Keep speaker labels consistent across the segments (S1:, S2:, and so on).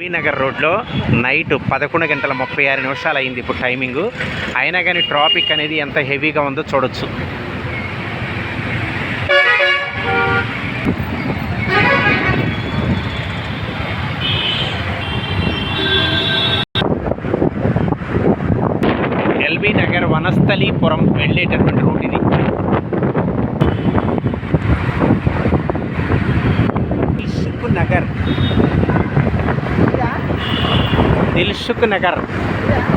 S1: నగర్ రోడ్లో నైట్ 11:36 అయింది ఇప్పుడు టైమింగు. అయినా కానీ ట్రాఫిక్ అనేది ఎంత హెవీగా ఉందో చూడొచ్చు. ఎల్బీ నగర్ వనస్థలీపురం వెళ్ళేటటువంటి రూట్ ఇది. దిల్సుఖ్ నగర్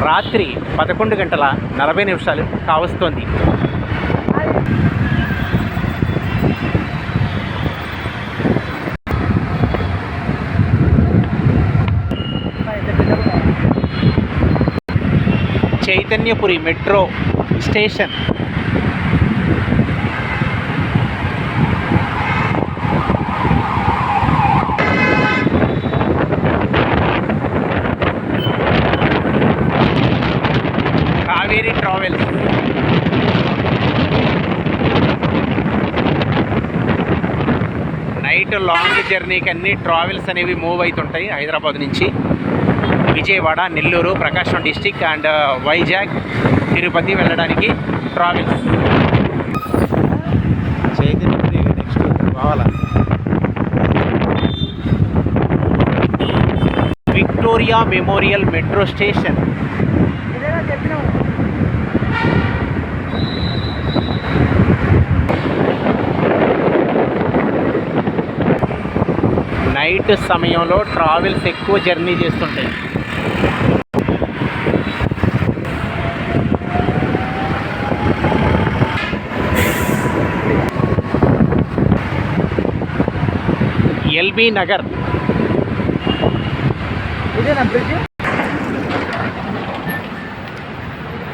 S1: రాత్రి 11:40 కావస్తోంది. Chaitanyapuri metro station. Kaveri travels. Night long జర్నీకి అన్ని ట్రావెల్స్ అనేవి మూవ్ అవుతుంటాయి. హైదరాబాద్ నుంచి విజయవాడ, నెల్లూరు, ప్రకాశం డిస్టిక్ అండ్ వైజాగ్, తిరుపతి వెళ్ళడానికి ట్రావెల్స్. చైతన్యపురి నెక్స్ట్ కావాలా. Victoria Memorial metro station. Night సమయంలో ట్రావెల్స్ ఎక్కువ జర్నీ చేస్తుంటాయి. ఎల్బీ నగర్.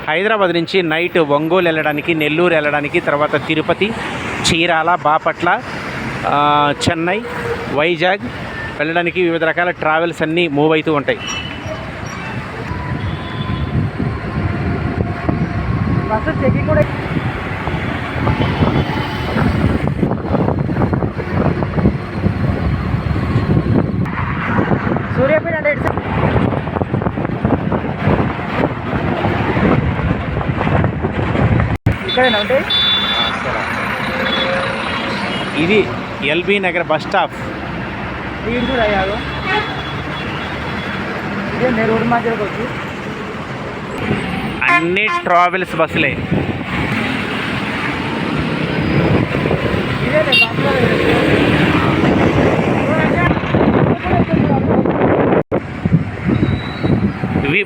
S1: హైదరాబాద్ నుంచి నైట్ ఒంగోలు వెళ్ళడానికి, నెల్లూరు వెళ్ళడానికి, తర్వాత తిరుపతి, చీరాల, బాపట్ల, చెన్నై, వైజాగ్ వెళ్ళడానికి వివిధ రకాల ట్రావెల్స్ అన్నీ మూవ్ అవుతూ ఉంటాయి.
S2: సూర్యాపేట అంటే ఇక్కడేనా ఉంటాయి.
S1: ఇది ఎల్బీ నగర్ బస్ స్టాప్.
S2: వీడు కూడా అయ్యారు. ఇదే నేను రోడ్డు మధ్యలోకి వచ్చి
S1: అన్ని ట్రావెల్స్ బస్సులే.
S2: ఇదే
S1: ఇవి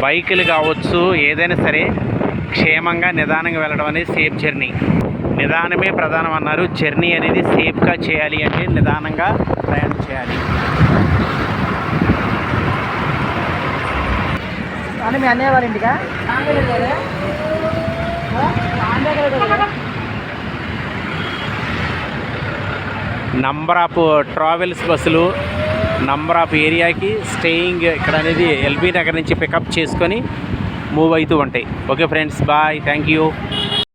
S1: బైకులు కావచ్చు, ఏదైనా సరే క్షేమంగా నిదానంగా వెళ్ళడం అనేది సేఫ్ జర్నీ. నిదానమే ప్రధానం అన్నారు. జర్నీ అనేది సేఫ్గా చేయాలి అంటే నిదానంగా ప్రయాణం చేయాలి.
S2: అని మీ అన్నయ్య వాళ్ళ ఇంటికా
S1: నంబర్ ఆఫ్ ట్రావెల్స్ బస్సులు నంబర్ ఆఫ్ ఏరియాకి స్టేయింగ్ ఇక్కడ అనేది ఎల్బీ నగర్ నుంచి పికప్ చేసుకొని మూవ్ అవుతూ ఉంటాయి. Okay friends, bye, thank you.